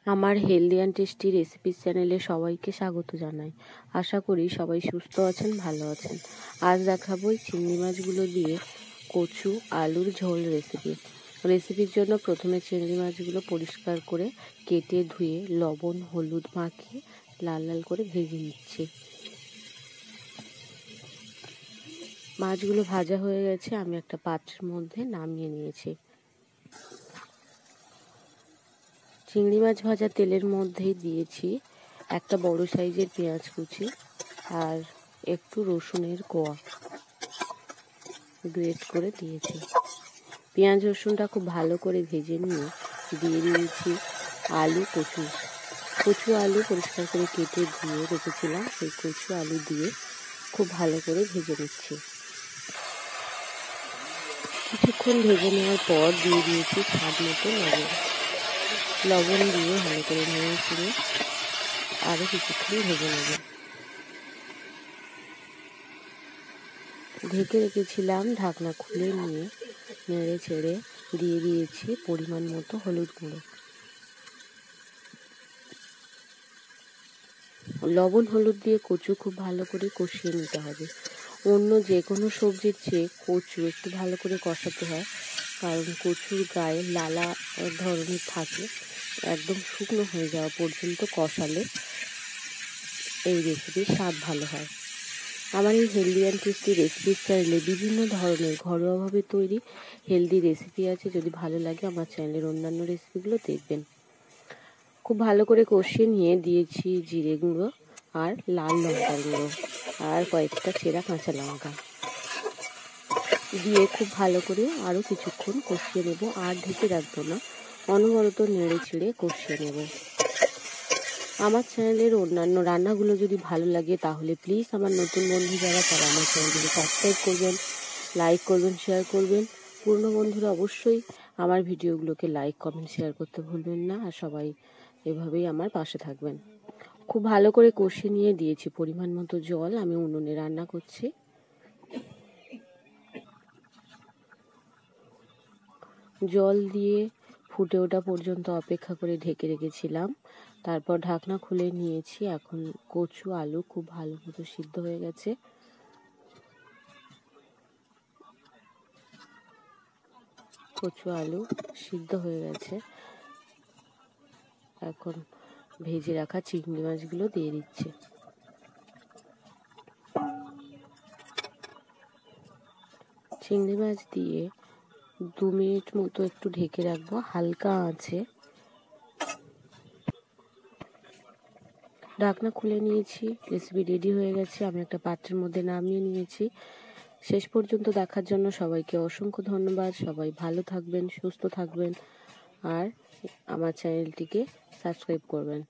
আমার healthy and tasty recipes চ্যানেলে সবাইকে স্বাগত জানাই। আশা করি সবাই সুস্থ আছেন, ভালো আছেন। আজ দেখাবো চিংড়ি মাছগুলো দিয়ে কচু আলুর ঝোল রেসিপির জন্য প্রথমে চিংড়ি মাছগুলো পরিষ্কার করে কেটে ধুয়ে লবণ হলুদ মাখিয়ে লাল লাল করে ভেজে নিচ্ছি। মাছগুলো ভাজা হয়ে গেছে, আমি একটা পাত্রের মধ্যে নামিয়ে নিয়েছি। চিংড়ি মাছ ভাজা তেলের মধ্যেই দিয়েছি একটা বড় সাইজের পেঁয়াজ কুচি আর একটু রসুনের কোয়া গ্রেট করে দিয়েছি। পেঁয়াজ রসুনটা খুব ভালো করে ভেজে নিয়ে দিয়ে দিয়েছি আলু কচু আলু পরিষ্কার করে কেটে ধুয়ে রেখেছিলাম। সেই কচু আলু দিয়ে খুব ভালো করে ভেজে নিচ্ছি। কিছুক্ষণ ভেজে নেওয়ার পর দিয়ে দিয়েছি স্বাদ মতো লবণ দিয়ে ভালো করে নেড়ে আরো কিছুক্ষণ ভেজে নেব। ঢেকে রেখেছিলাম, ঢাকনা খুলে নিয়ে নেড়ে ছেড়ে দিয়ে দিয়েছি পরিমাণ মতো হলুদ গুঁড়ো। লবণ হলুদ দিয়ে কচু খুব ভালো করে কষিয়ে নিতে হবে। অন্য যে কোনো সবজির চেয়ে কচু একটু ভালো করে কষাতে হয়, কারণ কচুর গায়ে লালা ধরনের থাকে। একদম শুকনো হয়ে যাওয়া পর্যন্ত কষালে এই রেসিপির স্বাদ ভালো হয়। আমার এই হেলদি অ্যান্ড টেস্টি রেসিপিস চ্যানেলে বিভিন্ন ধরনের ঘরোয়াভাবে তৈরি হেলদি রেসিপি আছে। যদি ভালো লাগে আমার চ্যানেলের অন্যান্য রেসিপিগুলো দেখবেন। খুব ভালো করে কষিয়ে নিয়ে দিয়েছি জিরে গুঁড়ো আর লাল লঙ্কার গুঁড়ো আর কয়েকটা চেরা কাঁচা লঙ্কা দিয়ে খুব ভালো করে আরও কিছুক্ষণ কষিয়ে নেব। আর ঢেকে রাখবো না, অনবরত নেড়ে ছেড়ে কষিয়ে নেব। আমার চ্যানেলের অন্যান্য রান্নাগুলো যদি ভালো লাগে তাহলে প্লিজ আমার নতুন বন্ধু যারা তারা আমার চ্যানেলটিকে সাবস্ক্রাইব করবেন, লাইক করবেন, শেয়ার করবেন। পুরনো বন্ধুরা অবশ্যই আমার ভিডিওগুলোকে লাইক কমেন্ট শেয়ার করতে ভুলবেন না। আর সবাই এভাবেই আমার পাশে থাকবেন। খুব ভালো করে কষিয়ে নিয়ে দিয়েছি পরিমাণ মতো জল। আমি উনুনে রান্না করছি। জল দিয়ে ফুটে ওঠা পর্যন্ত অপেক্ষা করে ঢেকে রেখেছিলাম। তারপর ঢাকনা খুলে নিয়েছি। এখন কচু আলু খুব ভালো মতো সিদ্ধ হয়ে গেছে। কচু আলু সিদ্ধ হয়ে গেছে। এখন ভেজে রাখা চিংড়ি মাছগুলো দিয়ে দিচ্ছি। চিংড়ি মাছ দিয়ে 2 মিনিট মতো একটু ঢেকে রাখবো হালকা আঁচে। ঢাকনা খুলে নিয়েছি, রেসিপি রেডি হয়ে গেছে। আমি একটা পাত্রের মধ্যে নামিয়ে নিয়েছি। শেষ পর্যন্ত দেখার জন্য সবাইকে অসংখ্য ধন্যবাদ। সবাই ভালো থাকবেন, সুস্থ থাকবেন আর আমার চ্যানেলটিকে সাবস্ক্রাইব করবেন।